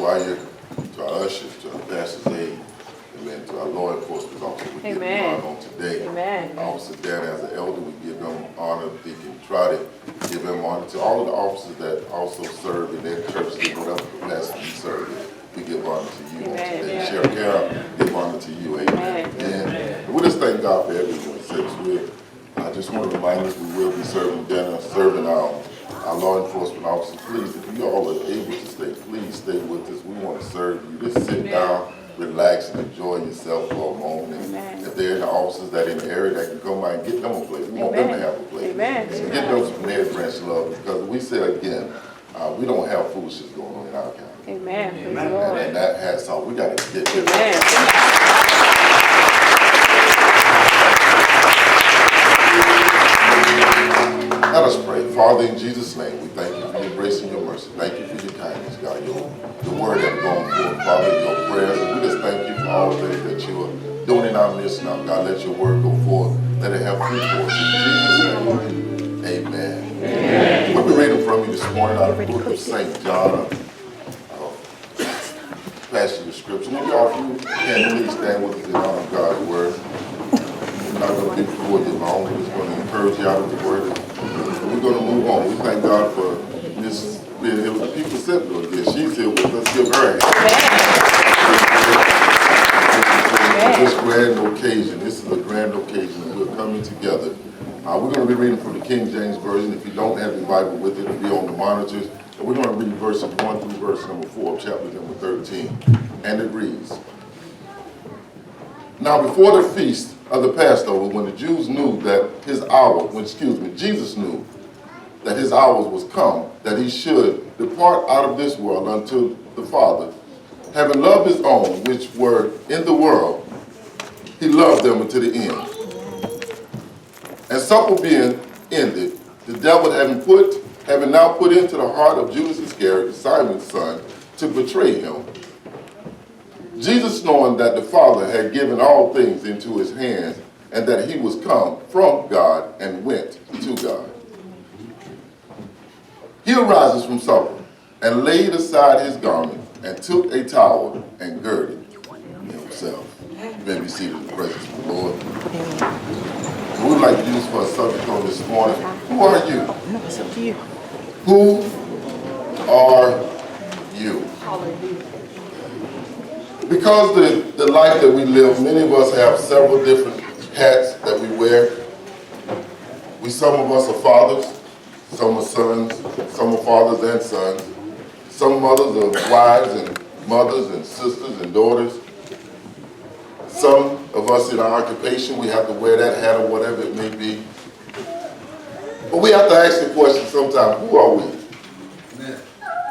choir, to our ushers, to our pastor's aide, amen, to our law enforcement officer. We give them honor on today. Amen. Officer Dan, as an elder, we give them honor. Deacon Trotty, give them honor. To all of the officers that also serve in their churches in whatever capacity you serve, we give honor to you on today. Sheriff Carroll, give honor to you. Amen. And we just thank God for everyone. I just want to remind us we will be serving dinner, serving our law enforcement officers. Please, if you all are able to stay, please stay with us. We want to serve you. Just sit down, relax, and enjoy yourself for a moment. Amen. If there are any officers that are in the area that can come by and get them a plate, we want them to have a plate. Amen. So get them some Ned Branch love, because we say again, we don't have foolishness going on in our county. Amen. Amen. And that has all. We got to get this. Amen. Let us pray. Father, in Jesus' name, we thank you for your grace and your mercy. Thank you for your kindness, God. Your word has gone forth, Father, your prayers. And we just thank you for all things that you are doing in our midst now. God, let your word go forth. Let it have fruit for us. In Jesus' name, amen. Amen. We'll be reading from you this morning out of the book of St. John, passage of scripture. If y'all can, please stand with us in honor of God's word. We're not going to be before you long. We're just going to encourage you out of the word. We're going to move on. We thank God for Miss being here with People Central again. She's here with us. Give her a hand. This grand occasion. This is a grand occasion, and we're coming together. We're going to be reading from the King James Version. If you don't have your Bible with it, it'll be on the monitors. And we're going to read verses 1 through verse number 4 of chapter number 13. And it reads, Now before the feast of the Passover, when the Jews knew that Jesus knew that his hour was come, that he should depart out of this world unto the Father, having loved his own which were in the world, he loved them unto the end. And supper being ended, the devil having now put into the heart of Judas Iscariot, Simon's son, to betray him, Jesus, knowing that the Father had given all things into his hands, and that he was come from God and went to God, he arises from supper, and laid aside his garment, and took a towel, and girded himself. You may be seated in the presence of the Lord. We would like to use for a subject on this morning. Who are you? No, it's up to you. Who are you? Because the life that we live, many of us have several different hats that we wear. Some of us are fathers, some are sons, some are fathers and sons. Some mothers are wives and mothers and sisters and daughters. Some of us in our occupation, we have to wear that hat or whatever it may be. But we have to ask the question sometimes, who are we?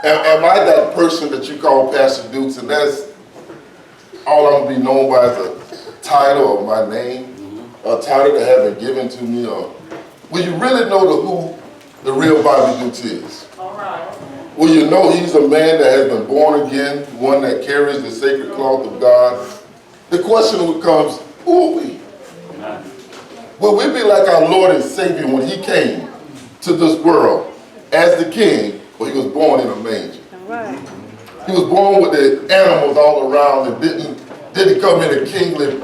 Am I that person that you call Pastor Dukes, and that's all I'm going to be known by as a title or my name, a title that has been given to me? Or will you really know who the real Bobby Dukes is? All right. Will you know he's a man that has been born again, one that carries the sacred cloth of God? The question becomes, who are we? Will we be like our Lord and Savior when he came to this world as the king, but he was born in a manger? He was born with the animals all around and didn't come in a kingly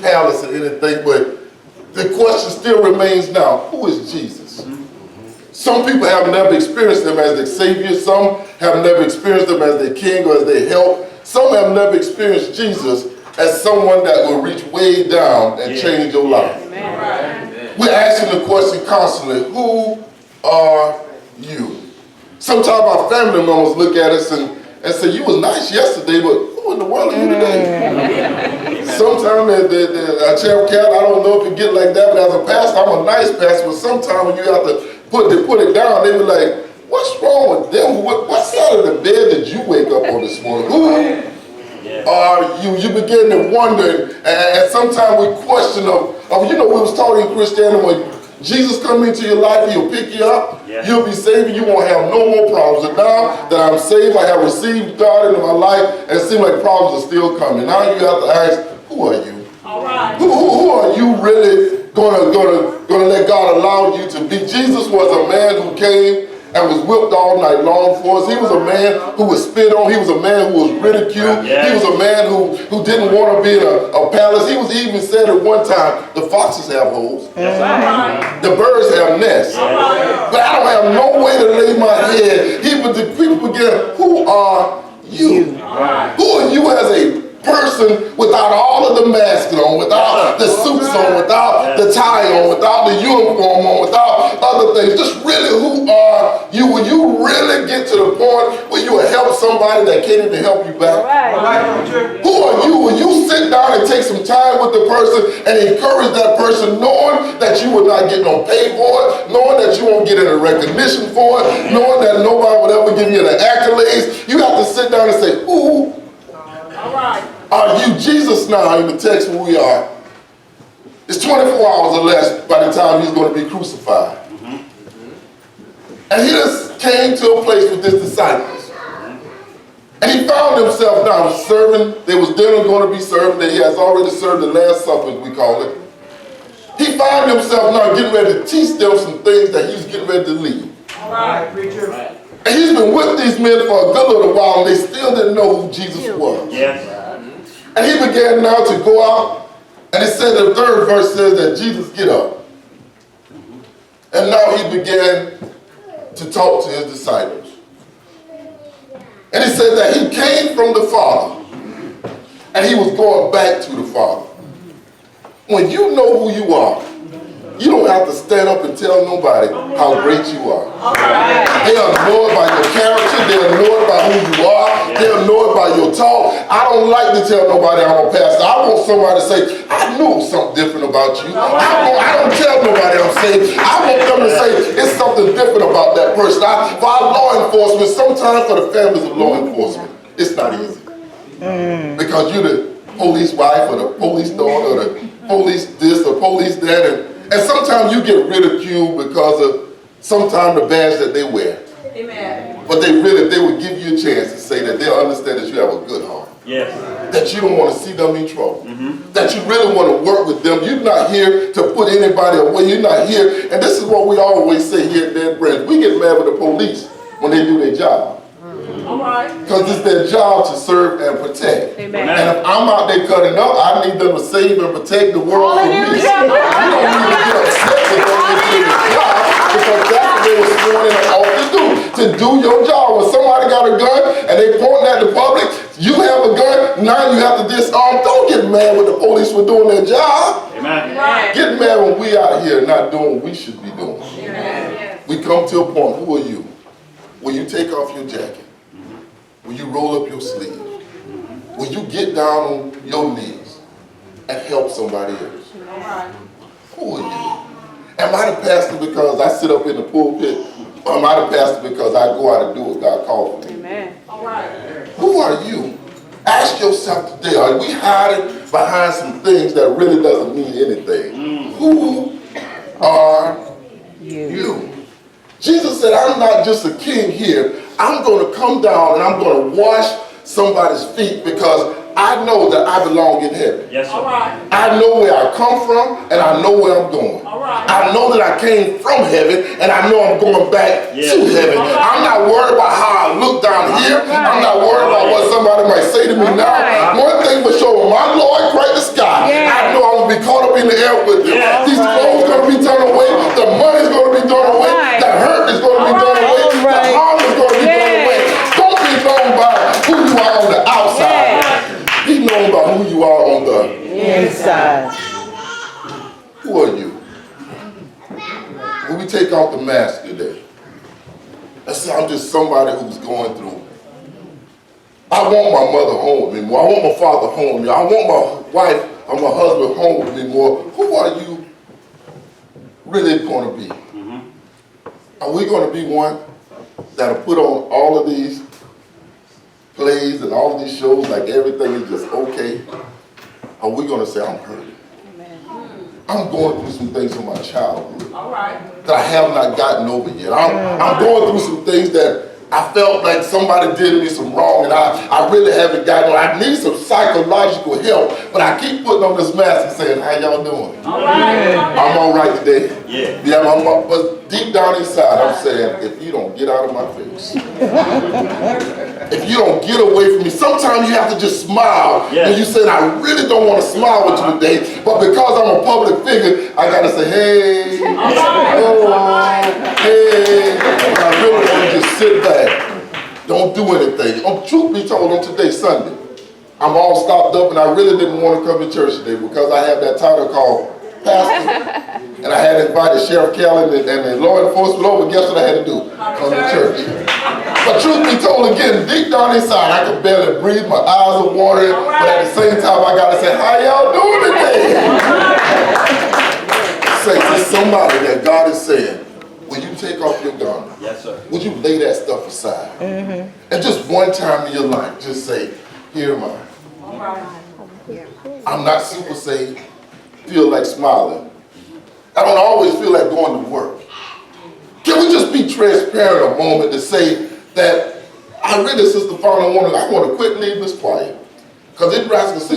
palace or anything, but the question still remains now, who is Jesus? Some people have never experienced him as their Savior. Some have never experienced him as their king or as their help. Some have never experienced Jesus as someone that will reach way down and change your life. Amen. We're asking the question constantly, who are you? Sometimes our family members look at us and say, you was nice yesterday, but who in the world are you today? Sometimes I tell Cat, I don't know if you get like that, but as a pastor, I'm a nice pastor, but sometimes when you have to put it down, they be like, what's wrong with them? What side of the bed did you wake up on this morning? Who are you? You begin to wonder, and sometimes we question we was taught in Christianity, when Jesus come into your life, he'll pick you up, you'll be saved, you won't have no more problems. And now that I'm saved, I have received God into my life, and it seems like problems are still coming. Now you have to ask, who are you? All right. Who are you really gonna let God allow you to be? Jesus was a man who came and was whipped all night long for us. He was a man who was spit on. He was a man who was ridiculed. He was a man who didn't want to be in a palace. He was even said at one time, the foxes have holes. The birds have nests. But I don't have no way to lay my head. The people began, who are you? Who are you as a person without all of the masks on, without the suits on, without the tie on, without the uniform on, without other things? Just really, who are you? When you really get to the point where you will help somebody that can't even help you back? Who are you? When you sit down and take some time with the person and encourage that person, knowing that you will not get no pay for it, knowing that you won't get any recognition for it, knowing that nobody will ever give you the accolades, you have to sit down and say, who are you? Jesus now in the text where we are, it's 24 hours or less by the time he's going to be crucified. And he just came to a place with his disciples. And he found himself now serving. There was dinner going to be served. That he has already served the Last Supper, as we call it. He found himself now getting ready to teach them some things that he was getting ready to lead. All right, preacher. And he's been with these men for a good little while, and they still didn't know who Jesus was. Yes. And he began now to go out, and it said the third verse says that Jesus get up. And now he began to talk to his disciples. And he said that he came from the Father, and he was going back to the Father. When you know who you are, you don't have to stand up and tell nobody how great you are. They'll know it by your character. They'll know it by who you are. They'll know it by your talk. I don't like to tell nobody I'm a pastor. I want somebody to say, I knew something different about you. I don't tell nobody I'm saved. I want them to say, it's something different about that person. For our law enforcement, sometimes for the families of law enforcement, it's not easy. Because you're the police wife or the police daughter or the police this or police that. And sometimes you get ridiculed because of sometimes the badge that they wear. Amen. But they would give you a chance to say that they'll understand that you have a good heart. Yes. That you don't want to see them in trouble. That you really want to work with them. You're not here to put anybody away. You're not here. And this is what we always say here at Dead Branch. We get mad with the police when they do their job. All right. Because it's their job to serve and protect. Amen. And if I'm out there cutting up, I need them to save and protect the world from me. You don't need to get upset with them when they do their job, because that's what they were sworn in an oath to do your job. When somebody got a gun and they pointing at the public, you have a gun, now you have to disarm. Don't get mad with the police for doing their job. Amen. Get mad when we out here not doing what we should be doing. Amen. We come to a point, who are you? When you take off your jacket, when you roll up your sleeve, when you get down on your knees and help somebody else. All right. Who are you? Am I the pastor because I sit up in the pulpit? Or am I the pastor because I go out and do what God called for me? Amen. All right. Who are you? Ask yourself today, are we hiding behind some things that really doesn't mean anything? Who are you? Jesus said, I'm not just a king here. I'm going to come down and I'm going to wash somebody's feet because I know that I belong in heaven. Yes, sir. All right. I know where I come from and I know where I'm going. All right. I know that I came from heaven and I know I'm going back to heaven. All right. I'm not worried about how I look down here. I'm not worried about what somebody might say to me now. One thing for sure, when my Lord cracked the sky, I know I'm going to be caught up in the air with him. These clothes going to be turned away. The money's going to be thrown away. The hurt is going to be thrown away. The harm is going to be thrown away. Don't be known by who you are on the outside. Be known by who you are on the inside. Who are you? When we take off the mask today, let's say I'm just somebody who's going through. I want my mother home with me more. I want my father home with me. I want my wife or my husband home with me more. Who are you really going to be? Are we going to be one that'll put on all of these plays and all of these shows like everything is just okay? Are we going to say, I'm hurting? I'm going through some things in my childhood All right. that I have not gotten over yet. I'm going through some things that I felt like somebody did me some wrong and I really haven't gotten on. I need some psychological help, but I keep putting on this mask and saying, how y'all doing? All right. I'm all right today. Yeah. Yeah, but deep down inside, I'm saying, if you don't get out of my face, if you don't get away from me, sometimes you have to just smile. Yeah. And you said, I really don't want to smile with you today, but because I'm a public figure, I got to say, hey, oh, hey. And I really want to just sit back. Don't do anything. Truth be told, on today's Sunday, I'm all stopped up and I really didn't want to come to church today because I have that title called Pastor. And I had invited Sheriff Kelly and the law enforcement over. Guess what I had to do? Come to church. But truth be told, again, deep down inside, I could barely breathe. My eyes are watering. But at the same time, I got to say, how y'all doing today? Say to somebody that God is saying, will you take off your garment? Yes, sir. Would you lay that stuff aside? And just one time in your life, just say, here am I. All right. I'm not super saved. Feel like smiling. I don't always feel like going to work. Can we just be transparent a moment to say that I really, Sister Fawn, I want to quit leaving this quiet. Because it rascals say,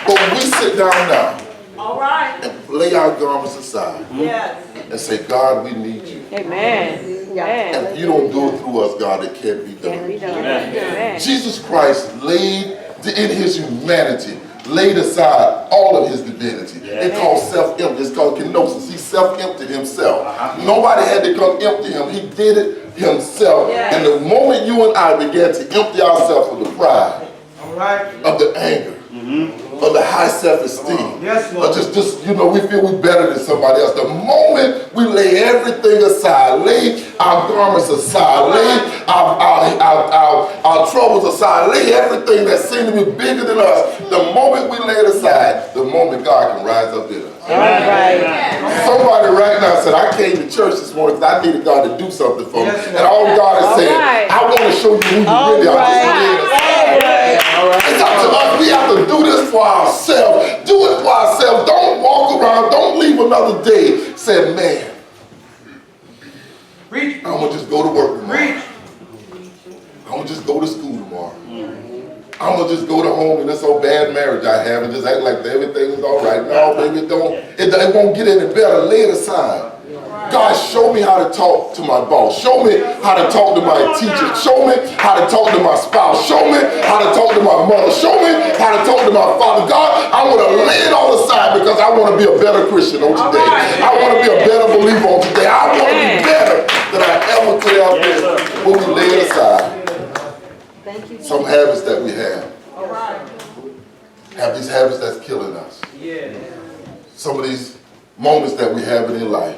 but when we sit down now All right. and lay our garments aside Yes. and say, God, we need you. Amen. Amen. And if you don't do it through us, God, it can't be done. Amen. Jesus Christ laid in his humanity, laid aside all of his divinity. It's called self-empty. It's called kenosis. He self-emptied himself. Nobody had to come empty him. He did it himself. Yes. And the moment you and I began to empty ourselves of the pride, All right. of the anger, of the high self-esteem, Yes, or Lord. just we feel we're better than somebody else. The moment we lay everything aside, lay our garments aside, lay our troubles aside, lay everything that seems to be bigger than us, the moment we lay it aside, the moment God can rise up in us. All right. Somebody right now said, I came to church this morning because I needed God to do something for me. Yes, And all God is All saying, right. I want to show you who you All really are. right. It's up to us. We have to do this for ourselves. Do it for ourselves. Don't walk around. Don't leave another day saying, man, Preach. I'm going to just go to work tomorrow. Preach. I'm going to just go to school tomorrow. I'm going to just go to home in this old bad marriage I have and just act like everything is all right. No, baby, it won't get any better. Lay it aside. God, show me how to talk to my boss. Show me how to talk to my teacher. Show me how to talk to my spouse. Show me how to talk to my mother. Show me how to talk to my father. God, I want to lay it all aside because I want to be a better Christian on today. I want to be a better believer on today. I want to be better than I ever could have been when we lay it aside. Some habits that we have. All right. Have these habits that's killing us. Yeah. Some of these moments that we have in life.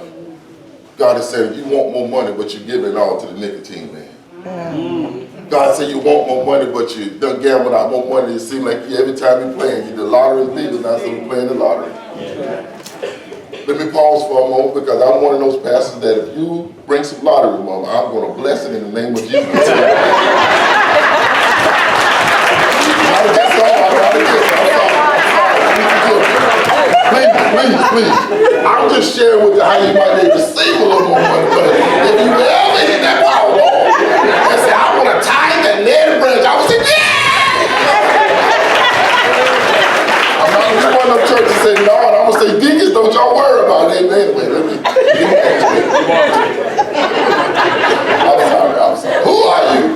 God is saying, you want more money, but you're giving it all to the nicotine man. God said, you want more money, but you done gamble out more money. It seems like every time you're playing, the lottery is legal now, so we're playing the lottery. Let me pause for a moment because I'm one of those pastors that if you bring some lottery money, I'm going to bless it in the name of Jesus. Please. I'm just sharing with you how you might be able to save a little more money. But if you ever hit that Powerball and say, I want to tie that Ned branch, I would say, yeah! I'm not going to be one of them churches say, no, and I'm going to say, deacons, don't y'all worry about it. Wait, let me get back to it. I'm sorry. Who are you?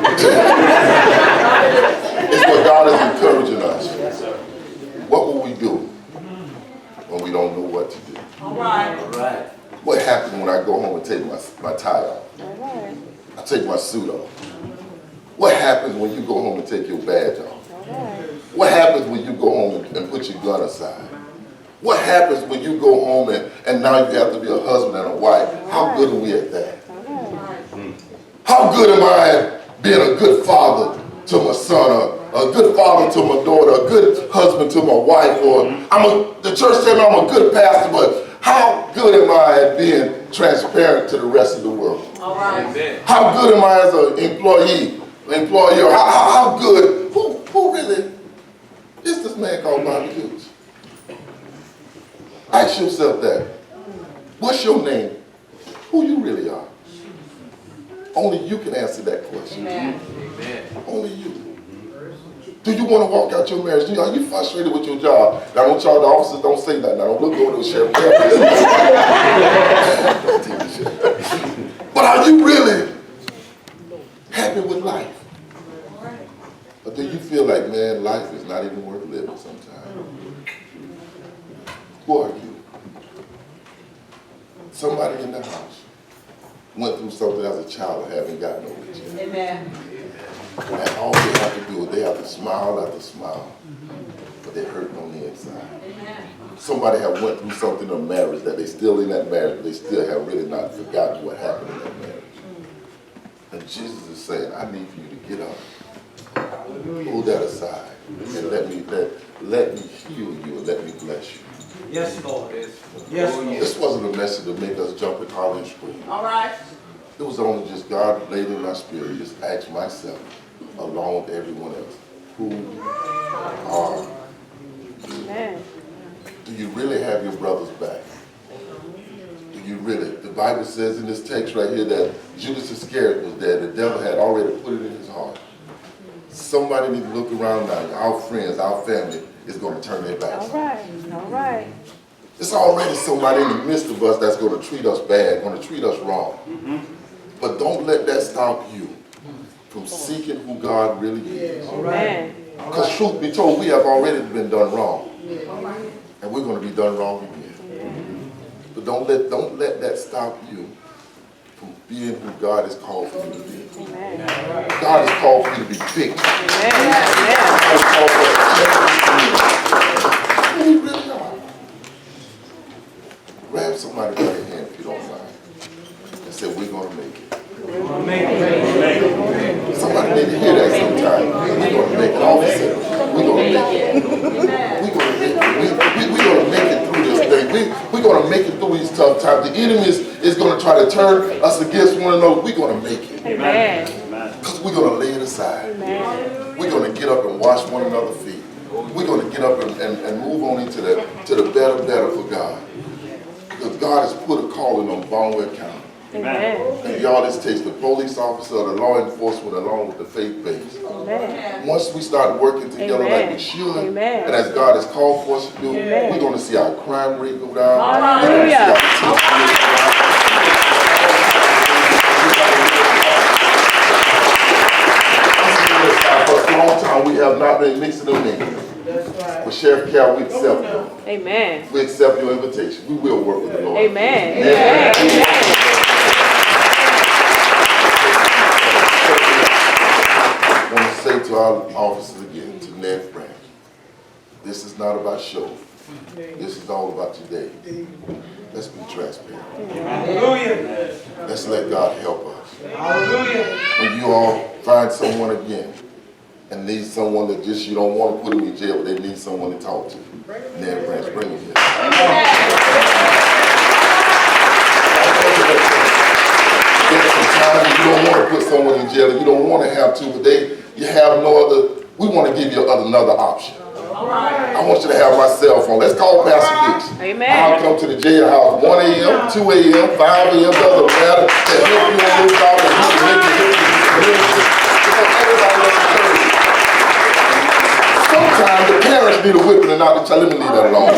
It's what God is encouraging us. What will we do when we don't know what to do? All right. All right. What happens when I go home and take my tie off? I take my suit off. What happens when you go home and take your badge off? What happens when you go home and put your gun aside? What happens when you go home and now you have to be a husband and a wife? How good are we at that? How good am I at being a good father to my son, a good father to my daughter, a good husband to my wife, or the church said I'm a good pastor, but how good am I at being transparent to the rest of the world? All right. How good am I as an employer? How good? Who really is this man called Bobby Hughes? Ask yourself that. What's your name? Who you really are? Only you can answer that question. Amen. Only you. Do you want to walk out your marriage? Are you frustrated with your job? Now, don't y'all, the officers don't say that. Now, don't look over to the sheriff. But are you really happy with life? Or do you feel like, man, life is not even worth living sometimes? Who are you? Somebody in the house went through something as a child and haven't gotten over it yet. Amen. And all they have to do is they have to smile after smile, but they're hurting on the inside. Somebody have went through something in marriage that they still in that marriage, but they still have really not forgotten what happened in that marriage. And Jesus is saying, I need for you to get up, pull that aside, and let me heal you and let me bless you. Yes, Lord. Yes, Lord. This wasn't a message to make us jump and holler and scream. All right. It was only just God laid in my spirit, just ask myself, along with everyone else, who are you? Amen. Do you really have your brother's back? Do you really? The Bible says in this text right here that Judas Iscariot was there. The devil had already put it in his heart. Somebody needs to look around now. Our friends, our family is going to turn their backs. All right. All right. It's already somebody in the midst of us that's going to treat us bad, going to treat us wrong. But don't let that stop you from seeking who God really is. Amen. Because truth be told, we have already been done wrong. And we're going to be done wrong again. But don't let that stop you from being who God has called for you to be. Amen. God has called for you to be big. Amen. God has called for us to change. Who we really are. Grab somebody by the hand if you don't mind and say, we're going to make it. Somebody need to hear that sometime. We're going to make it. Officer, we're going to make it. We're going to make it. We're going to make it through this thing. We're going to make it through these tough times. The enemy is going to try to turn us against one another. We're going to make it. Amen. Because we're going to lay it aside. Amen. We're going to get up and wash one another's feet. We're going to get up and move on into the better for God. Because God has put a calling on Barnwell County. Amen. And y'all, this takes the police officer, the law enforcement, along with the faith base. Amen. Once we start working together like we should, Amen. and as God has called for us to do, Amen. we're going to see our crime rate go down. Hallelujah. For a long time, we have not been mixing them in. But Sheriff Cal, we accept you. Amen. We accept your invitation. We will work with the Lord. Amen. Amen. Amen. I want to say to our officers again, to Ned Branch, this is not about show. This is all about today. Let's be transparent. Hallelujah. Let's let God help us. Hallelujah. When you all find someone again and need someone that just you don't want to put them in jail, but they need someone to talk to, Ned Branch, bring them here. There's some times you don't want to put someone in jail, and you don't want to have to, but you have no other. We want to give you another option. I want you to have my cell phone. Let's call Pastor Dix. Amen. I'll come to the jailhouse 1 a.m., 2 a.m., 5 a.m., doesn't matter. To help you on your job and make you sometimes the parents need a whipping and not the child. Let me leave that alone.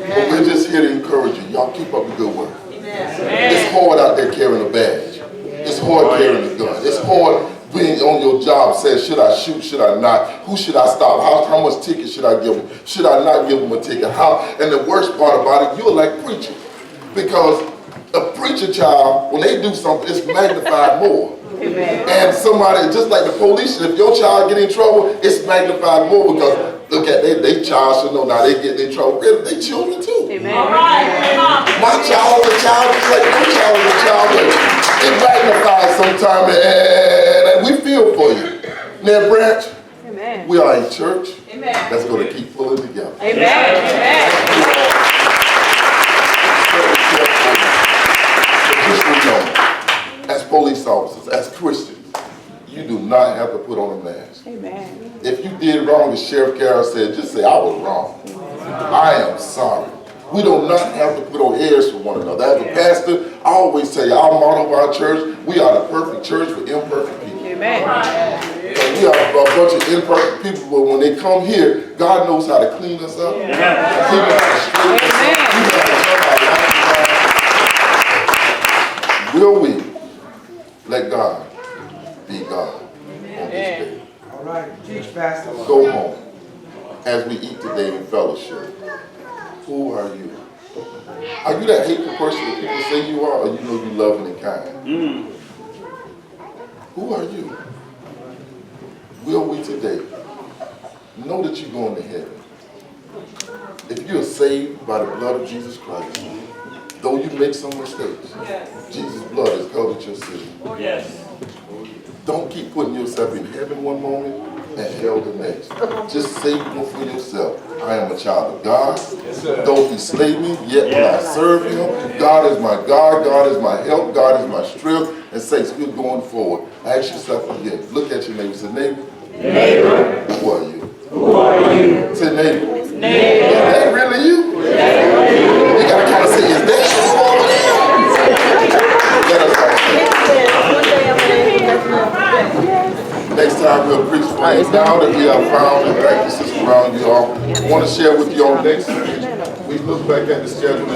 But we're just here to encourage you. Y'all keep up the good work. It's hard out there carrying a badge. It's hard carrying a gun. It's hard being on your job saying, should I shoot, should I not? Who should I stop? How much ticket should I give them? Should I not give them a ticket? And the worst part about it, you're like preaching. Because a preacher child, when they do something, it's magnified more. Amen. And somebody, just like the police, if your child get in trouble, it's magnified more because look at they child should know now they get in trouble. They children too. Amen. My child is a child just like your child is a child, but it magnifies sometimes and we feel for you. Ned Branch, Amen. we are a church that's going to keep pulling together. Amen. Amen. Just remember, as police officers, as Christians, you do not have to put on a mask. Amen. If you did wrong, as Sheriff Carroll said, just say, I was wrong. I am sorry. We do not have to put on airs for one another. As a pastor, I always say our motto of our church, we are the perfect church for imperfect people. Amen. We are a bunch of imperfect people, but when they come here, God knows how to clean us up. He knows how to straighten us up. He knows how to turn our life around. Will we let God be God on this day? All right. Teach, Pastor. Go home as we eat today in fellowship. Who are you? Are you that hateful person that people say you are, or you know you loving and kind? Who are you? Will we today know that you're going to heaven? If you're saved by the blood of Jesus Christ, though you make some mistakes, Jesus' blood has covered your sin. Don't keep putting yourself in heaven one moment and hell the next. Just say for yourself, I am a child of God. Though he slay me, yet will I serve him. God is my God. God is my help. God is my strength. And saints, we're going forward. Ask yourself again. Look at your neighbor. Say, neighbor. Neighbor. Who are you? Who are you? Say, neighbor. Neighbor. Is that really you? You got to kind of say, is that you over there? Let us all say. Next time we'll preach for you. Now that we are found and practices around you all, I want to share with you all next week. We look back at the schedule and